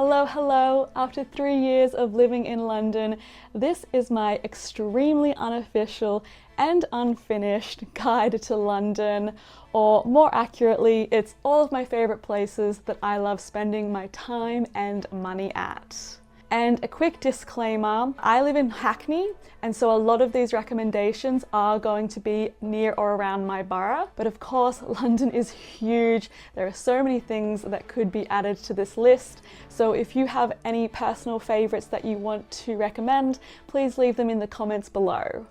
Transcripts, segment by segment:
Hello, hello! After 3 years of living in London, this is my extremely unofficial and unfinished guide to London, or more accurately, it's all of my favourite places that I love spending my time and money at. And a quick disclaimer, I live in Hackney, and so a lot of these recommendations are going to be near or around my borough. But of course, London is huge. There are so many things that could be added to this list. So if you have any personal favourites that you want to recommend, please leave them in the comments below.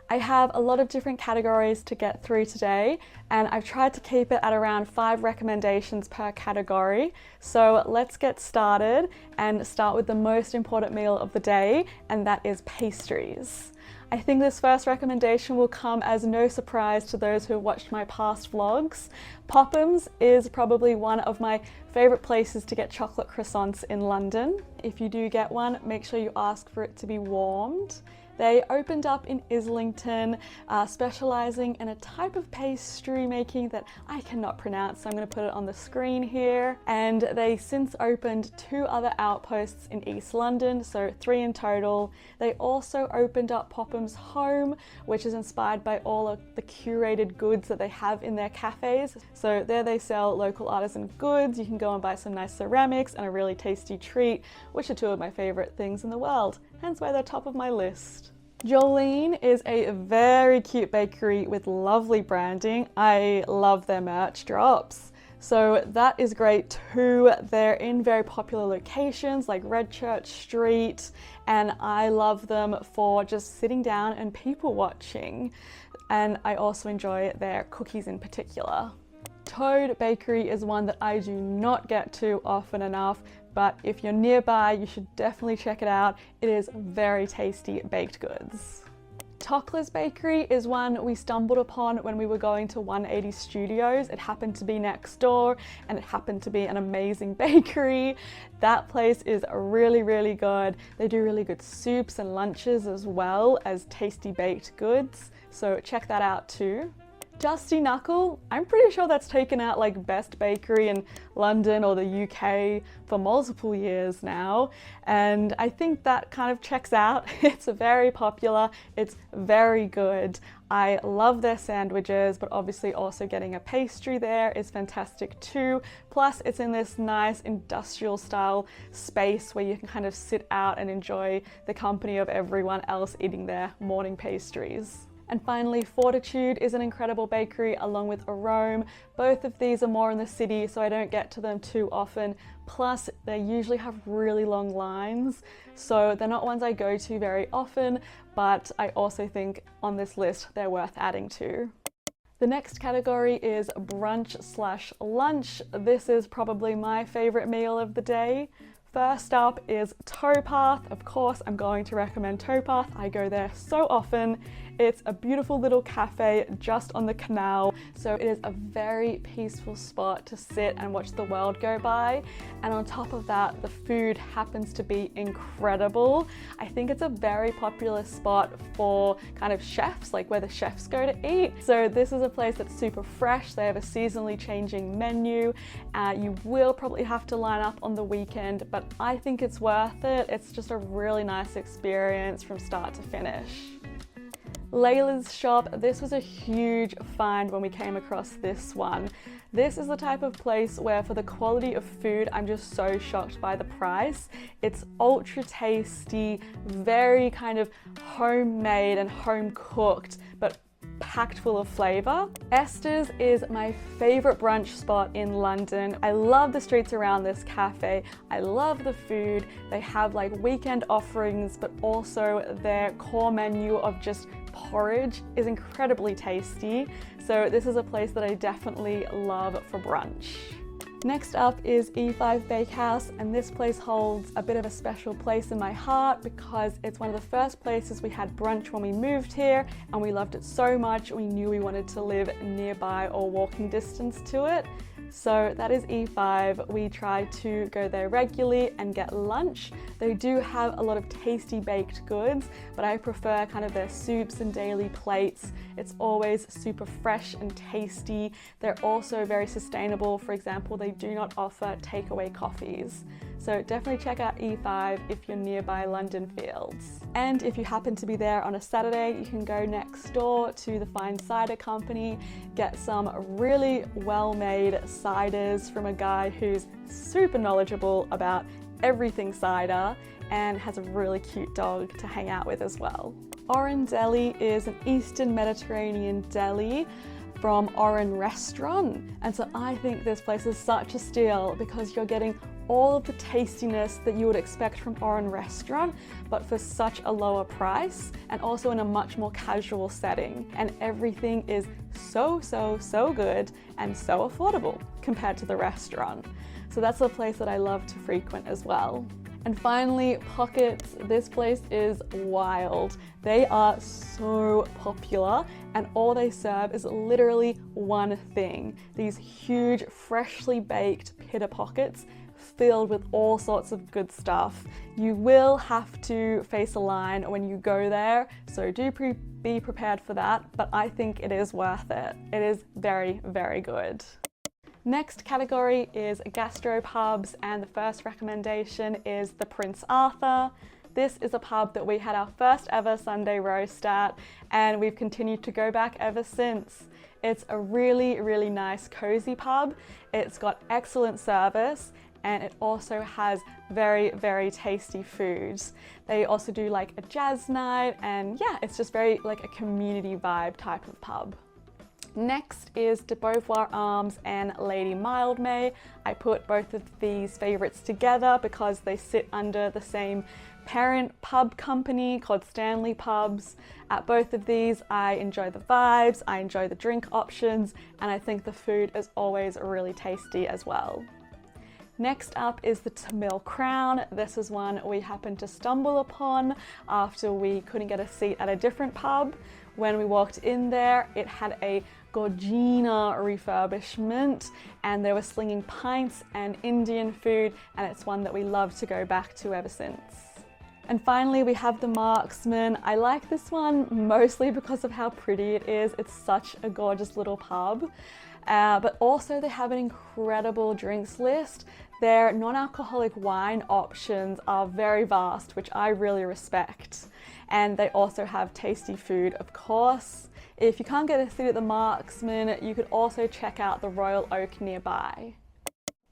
I have a lot of different categories to get through today, and I've tried to keep it at around 5 recommendations per category. So let's get started and start with the most important meal of the day, and that is pastries. I think this first recommendation will come as no surprise to those who have watched my past vlogs. Pophams is probably one of my favourite places to get chocolate croissants in London. If you do get one, make sure you ask for it to be warmed. They opened up in Islington, specialising in a type of pastry making that I cannot pronounce, so I'm going to put it on the screen here. And they since opened 2 other outposts in East London, so 3 in total. They also opened up Pophams Home, which is inspired by all of the curated goods that they have in their cafes. So there they sell local artisan goods. You can go and buy some nice ceramics and a really tasty treat, which are 2 of my favourite things in the world, hence why they're top of my list. Jolene is a very cute bakery with lovely branding. I love their merch drops. So that is great too. They're in very popular locations like Redchurch Street, and I love them for just sitting down and people watching. And I also enjoy their cookies in particular. Toad Bakery is one that I do not get to often enough, but if you're nearby, you should definitely check it out. It is very tasty baked goods. Tockla's Bakery is one we stumbled upon when we were going to 180 Studios. It happened to be next door, and it happened to be an amazing bakery. That place is really, really good. They do really good soups and lunches as well as tasty baked goods, so check that out too. Dusty Knuckle, I'm pretty sure that's taken out like best bakery in London or the UK for multiple years now, and I think that kind of checks out. It's very popular, it's very good. I love their sandwiches, but obviously also getting a pastry there is fantastic too. Plus it's in this nice industrial style space where you can kind of sit out and enjoy the company of everyone else eating their morning pastries. And finally, Fortitude is an incredible bakery along with Arome. Both of these are more in the city, so I don't get to them too often. Plus, they usually have really long lines, so they're not ones I go to very often, but I also think on this list they're worth adding to. The next category is brunch/lunch. This is probably my favourite meal of the day. First up is Towpath. Of course, I'm going to recommend Towpath. I go there so often. It's a beautiful little cafe just on the canal, so it is a very peaceful spot to sit and watch the world go by. And on top of that, the food happens to be incredible. I think it's a very popular spot for kind of chefs, like where the chefs go to eat. So this is a place that's super fresh. They have a seasonally changing menu. You will probably have to line up on the weekend, but I think it's worth it. It's just a really nice experience from start to finish. Layla's Shop, this was a huge find when we came across this one. This is the type of place where for the quality of food, I'm just so shocked by the price. It's ultra tasty, very kind of homemade and home cooked, but packed full of flavour. Esther's is my favourite brunch spot in London. I love the streets around this cafe. I love the food. They have like weekend offerings, but also their core menu of just porridge is incredibly tasty. So this is a place that I definitely love for brunch. Next up is E5 Bakehouse, and this place holds a bit of a special place in my heart because it's one of the first places we had brunch when we moved here, and we loved it so much we knew we wanted to live nearby or walking distance to it. So that is E5. We try to go there regularly and get lunch. They do have a lot of tasty baked goods, but I prefer kind of their soups and daily plates. It's always super fresh and tasty. They're also very sustainable. For example, they do not offer takeaway coffees. So definitely check out E5 if you're nearby London Fields. And if you happen to be there on a Saturday, you can go next door to the Fine Cider Company, get some really well-made ciders from a guy who's super knowledgeable about everything cider and has a really cute dog to hang out with as well. Oren Deli is an Eastern Mediterranean deli from Oren Restaurant, and so I think this place is such a steal because you're getting all of the tastiness that you would expect from Oren Restaurant, but for such a lower price and also in a much more casual setting. And everything is so good and so affordable compared to the restaurant. So that's a place that I love to frequent as well. And finally, Pockets. This place is wild. They are so popular and all they serve is literally one thing. These huge, freshly baked pita pockets filled with all sorts of good stuff. You will have to face a line when you go there, so do be prepared for that, but I think it is worth it. It is very good. Next category is gastropubs, and the first recommendation is the Prince Arthur. This is a pub that we had our first ever Sunday roast at, and we've continued to go back ever since. It's a really nice cozy pub. It's got excellent service, and it also has very tasty foods. They also do like a jazz night, and yeah, it's just very like a community vibe type of pub. Next is De Beauvoir Arms and Lady Mildmay. I put both of these favourites together because they sit under the same parent pub company called Stanley Pubs. At both of these, I enjoy the vibes, I enjoy the drink options, and I think the food is always really tasty as well. Next up is the Tamil Crown. This is one we happened to stumble upon after we couldn't get a seat at a different pub. When we walked in there, it had a Gorgina refurbishment and they were slinging pints and Indian food, and it's one that we love to go back to ever since. And finally, we have the Marksman. I like this one mostly because of how pretty it is. It's such a gorgeous little pub. But also they have an incredible drinks list. Their non-alcoholic wine options are very vast, which I really respect. And they also have tasty food, of course. If you can't get a seat at the Marksman, you could also check out the Royal Oak nearby.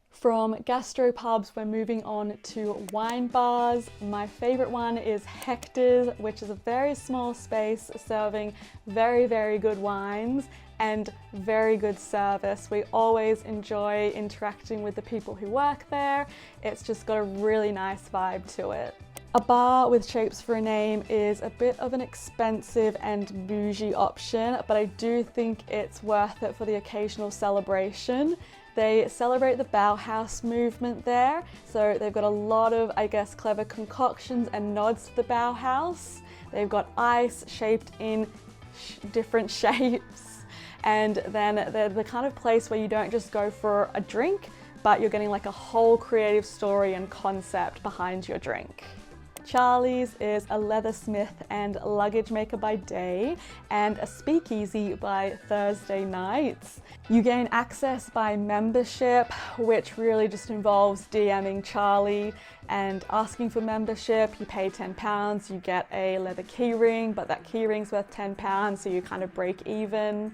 From gastropubs, we're moving on to wine bars. My favorite one is Hector's, which is a very small space serving very good wines and very good service. We always enjoy interacting with the people who work there. It's just got a really nice vibe to it. A bar with shapes for a name is a bit of an expensive and bougie option, but I do think it's worth it for the occasional celebration. They celebrate the Bauhaus movement there, so they've got a lot of, I guess, clever concoctions and nods to the Bauhaus. They've got ice shaped in different shapes, and then they're the kind of place where you don't just go for a drink, but you're getting like a whole creative story and concept behind your drink. Charlie's is a leathersmith and luggage maker by day and a speakeasy by Thursday nights. You gain access by membership, which really just involves DMing Charlie and asking for membership. You pay £10, you get a leather keyring, but that keyring's worth £10, so you kind of break even.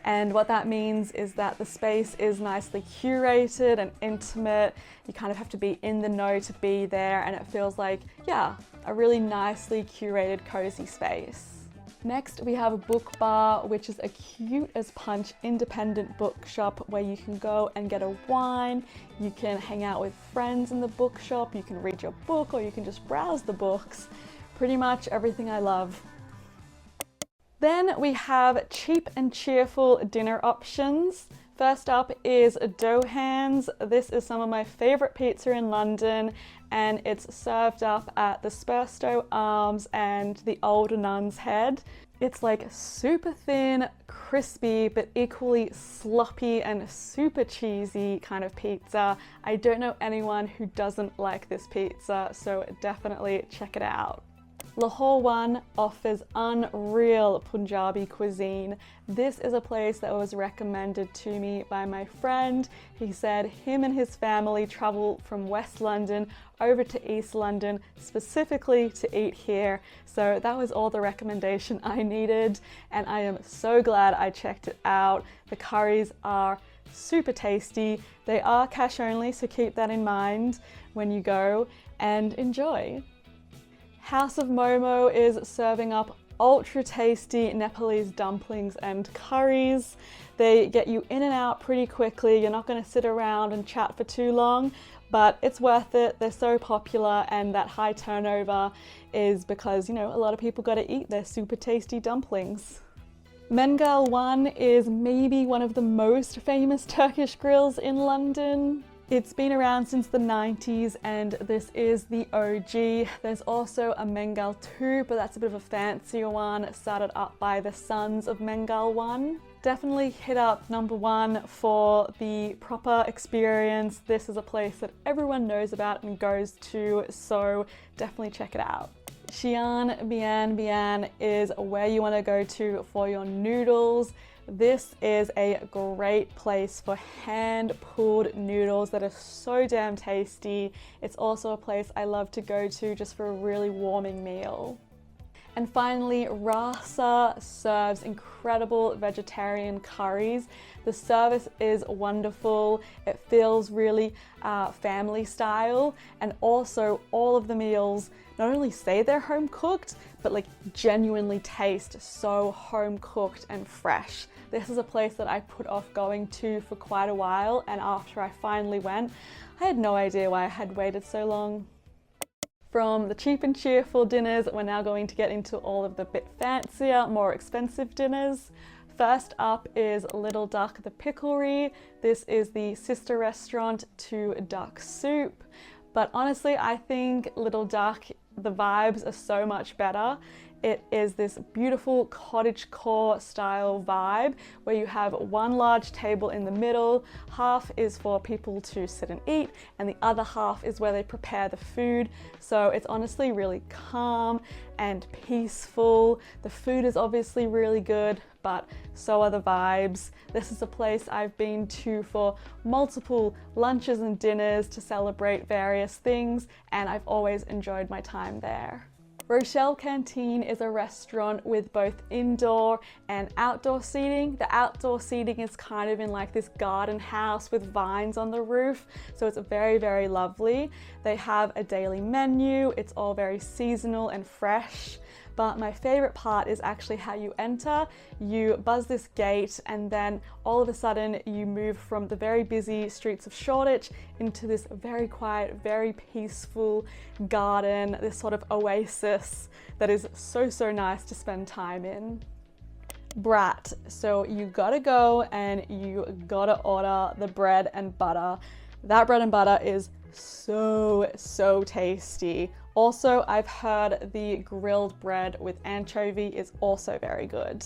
And what that means is that the space is nicely curated and intimate. You kind of have to be in the know to be there, and it feels like, yeah, a really nicely curated, cozy space. Next, we have a book bar, which is a cute as punch independent bookshop where you can go and get a wine, you can hang out with friends in the bookshop, you can read your book, or you can just browse the books. Pretty much everything I love. Then we have cheap and cheerful dinner options. First up is Dough Hands. This is some of my favourite pizza in London, and it's served up at the Spurstow Arms and the Old Nun's Head. It's like super thin, crispy, but equally sloppy and super cheesy kind of pizza. I don't know anyone who doesn't like this pizza, so definitely check it out. Lahore One offers unreal Punjabi cuisine. This is a place that was recommended to me by my friend. He said him and his family travel from West London over to East London specifically to eat here. So that was all the recommendation I needed, and I am so glad I checked it out. The curries are super tasty. They are cash only, so keep that in mind when you go and enjoy. House of Momo is serving up ultra tasty Nepalese dumplings and curries. They get you in and out pretty quickly. You're not going to sit around and chat for too long, but it's worth it. They're so popular, and that high turnover is because, you know, a lot of people got to eat their super tasty dumplings. Mengal One is maybe one of the most famous Turkish grills in London. It's been around since the 90s, and this is the OG. There's also a Mengal 2, but that's a bit of a fancier one, started up by the sons of Mengal 1. Definitely hit up number 1 for the proper experience. This is a place that everyone knows about and goes to, so definitely check it out. Xi'an Bian Bian is where you want to go to for your noodles. This is a great place for hand-pulled noodles that are so damn tasty. It's also a place I love to go to just for a really warming meal. And finally, Rasa serves incredible vegetarian curries. The service is wonderful. It feels really family style, and also all of the meals not only say they're home cooked, but like genuinely taste so home cooked and fresh. This is a place that I put off going to for quite a while, and after I finally went, I had no idea why I had waited so long. From the cheap and cheerful dinners, we're now going to get into all of the bit fancier, more expensive dinners. First up is Little Duck the Picklery. This is the sister restaurant to Duck Soup. But honestly, I think Little Duck, the vibes are so much better. It is this beautiful cottagecore style vibe where you have one large table in the middle, half is for people to sit and eat, and the other half is where they prepare the food. So it's honestly really calm and peaceful. The food is obviously really good, but so are the vibes. This is a place I've been to for multiple lunches and dinners to celebrate various things, and I've always enjoyed my time there. Rochelle Canteen is a restaurant with both indoor and outdoor seating. The outdoor seating is kind of in like this garden house with vines on the roof, so it's very, very lovely. They have a daily menu. It's all very seasonal and fresh. But my favorite part is actually how you enter. You buzz this gate, and then all of a sudden you move from the very busy streets of Shoreditch into this very quiet, very peaceful garden, this sort of oasis that is so, so nice to spend time in. Brat. So you gotta go and you gotta order the bread and butter. That bread and butter is so, so tasty. Also, I've heard the grilled bread with anchovy is also very good.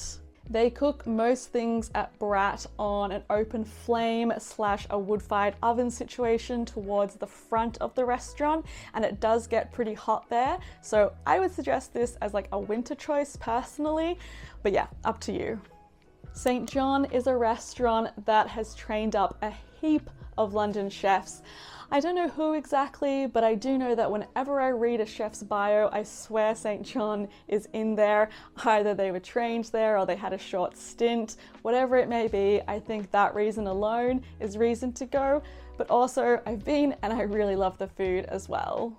They cook most things at Brat on an open flame / a wood-fired oven situation towards the front of the restaurant, and it does get pretty hot there. So I would suggest this as like a winter choice personally, but yeah, up to you. St. John is a restaurant that has trained up a heap of London chefs. I don't know who exactly, but I do know that whenever I read a chef's bio, I swear St. John is in there. Either they were trained there or they had a short stint, whatever it may be. I think that reason alone is reason to go, but also I've been and I really love the food as well.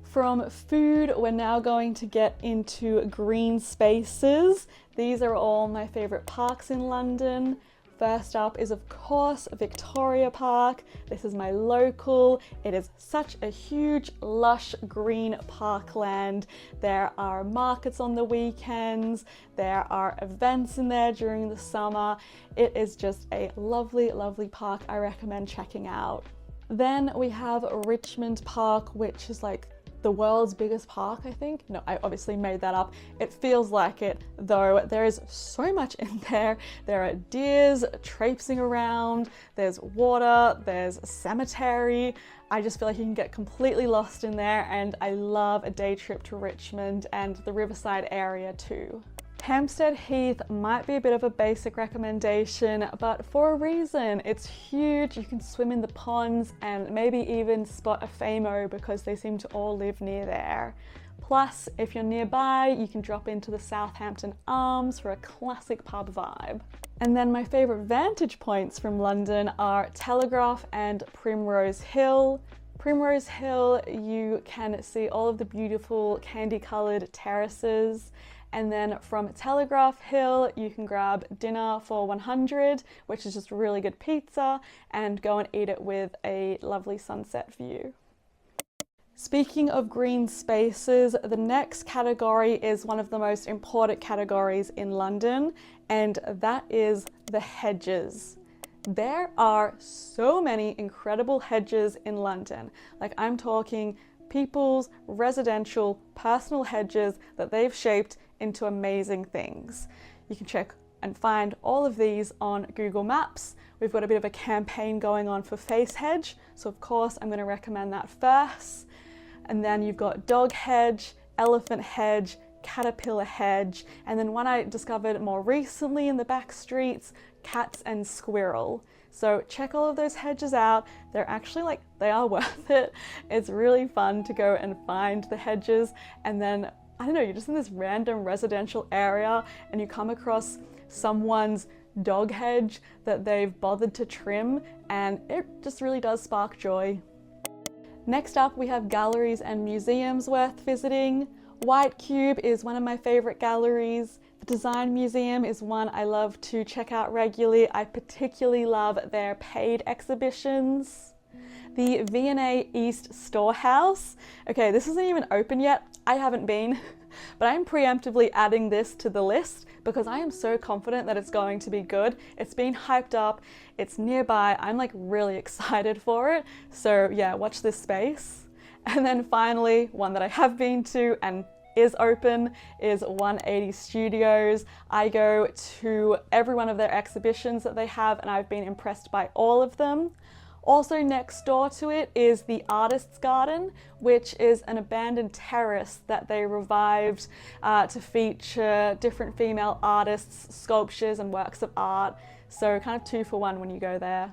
From food, we're now going to get into green spaces. These are all my favorite parks in London. First up is of course Victoria Park. This is my local. It is such a huge, lush green parkland. There are markets on the weekends. There are events in there during the summer. It is just a lovely, lovely park I recommend checking out. Then we have Richmond Park, which is like the world's biggest park, I think. No, I obviously made that up. It feels like it, though. There is so much in there. There are deers traipsing around, there's water, there's a cemetery. I just feel like you can get completely lost in there, and I love a day trip to Richmond and the Riverside area too. Hampstead Heath might be a bit of a basic recommendation, but for a reason. It's huge, you can swim in the ponds and maybe even spot a famo because they seem to all live near there. Plus, if you're nearby, you can drop into the Southampton Arms for a classic pub vibe. And then my favourite vantage points from London are Telegraph and Primrose Hill. Primrose Hill, you can see all of the beautiful candy-coloured terraces. And then from Telegraph Hill, you can grab dinner for 100, which is just really good pizza, and go and eat it with a lovely sunset view. Speaking of green spaces, the next category is one of the most important categories in London, and that is the hedges. There are so many incredible hedges in London. Like, I'm talking people's residential personal hedges that they've shaped into amazing things. You can check and find all of these on Google Maps. We've got a bit of a campaign going on for Face Hedge, so of course I'm going to recommend that first. And then you've got Dog Hedge, Elephant Hedge, Caterpillar Hedge, and then one I discovered more recently in the back streets, Cats and Squirrel. So check all of those hedges out. They're actually they are worth it. It's really fun to go and find the hedges, and then I don't know, you're just in this random residential area and you come across someone's dog hedge that they've bothered to trim, and it just really does spark joy. Next up, we have galleries and museums worth visiting. White Cube is one of my favorite galleries. The Design Museum is one I love to check out regularly. I particularly love their paid exhibitions. The V&A East Storehouse. Okay, this isn't even open yet. I haven't been, but I'm preemptively adding this to the list because I am so confident that it's going to be good. It's been hyped up, it's nearby, I'm like really excited for it. So yeah, watch this space. And then finally, one that I have been to and is open is 180 Studios. I go to every one of their exhibitions that they have, and I've been impressed by all of them. Also next door to it is the Artist's Garden, which is an abandoned terrace that they revived to feature different female artists, sculptures and works of art. So kind of 2 for 1 when you go there.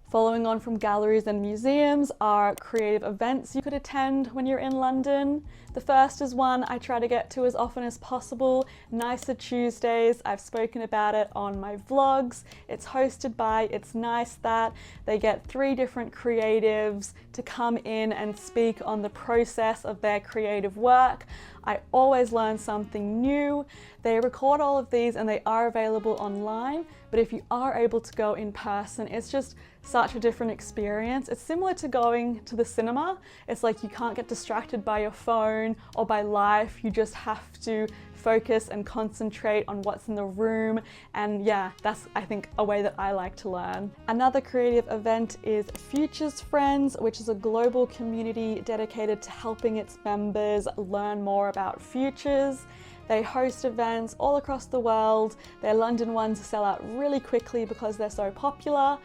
Following on from galleries and museums are creative events you could attend when you're in London. The first is one I try to get to as often as possible, Nicer Tuesdays. I've spoken about it on my vlogs. It's hosted by It's Nice That. They get 3 different creatives to come in and speak on the process of their creative work. I always learn something new. They record all of these and they are available online, but if you are able to go in person, it's just such a different experience. It's similar to going to the cinema. It's like you can't get distracted by your phone or by life. You just have to focus and concentrate on what's in the room. And yeah, that's, I think, a way that I like to learn. Another creative event is Futures Friends, which is a global community dedicated to helping its members learn more about futures. They host events all across the world. Their London ones sell out really quickly because they're so popular.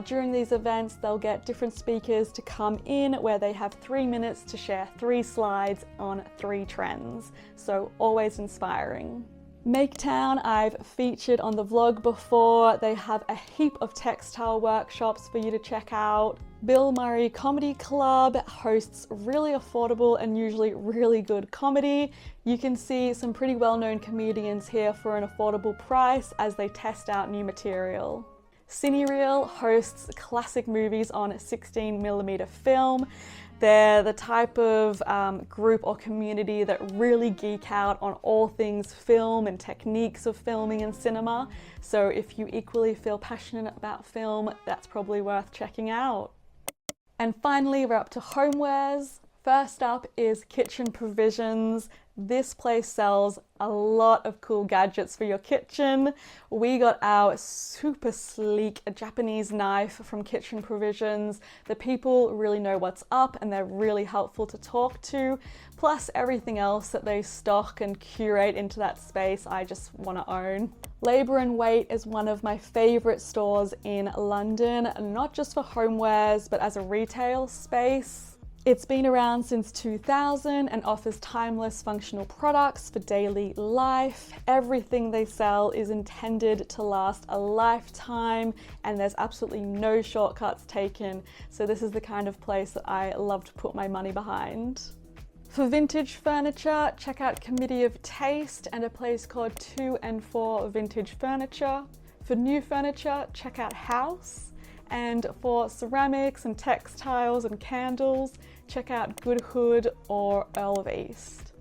During these events, they'll get different speakers to come in where they have 3 minutes to share 3 slides on 3 trends. So always inspiring. Maketown, I've featured on the vlog before. They have a heap of textile workshops for you to check out. Bill Murray Comedy Club hosts really affordable and usually really good comedy. You can see some pretty well-known comedians here for an affordable price as they test out new material. Cinereel hosts classic movies on 16mm film. They're the type of group or community that really geek out on all things film and techniques of filming and cinema. So if you equally feel passionate about film, that's probably worth checking out. And finally, we're up to homewares. First up is Kitchen Provisions. This place sells a lot of cool gadgets for your kitchen. We got our super sleek Japanese knife from Kitchen Provisions. The people really know what's up and they're really helpful to talk to. Plus everything else that they stock and curate into that space, I just want to own. Labour and Weight is one of my favourite stores in London, not just for homewares, but as a retail space. It's been around since 2000 and offers timeless functional products for daily life. Everything they sell is intended to last a lifetime and there's absolutely no shortcuts taken. So this is the kind of place that I love to put my money behind. For vintage furniture, check out Committee of Taste and a place called 2 and 4 Vintage Furniture. For new furniture, check out House. And for ceramics and textiles and candles, check out Good Hood or Earl of East.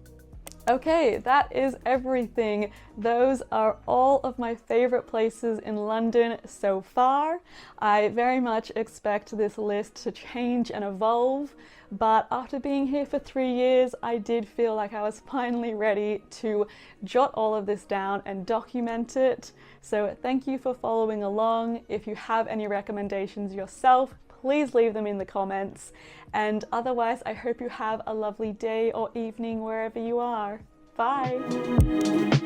Okay, that is everything. Those are all of my favorite places in London so far. I very much expect this list to change and evolve, but after being here for 3 years, I did feel like I was finally ready to jot all of this down and document it. So thank you for following along. If you have any recommendations yourself, please leave them in the comments. And otherwise, I hope you have a lovely day or evening wherever you are. Bye!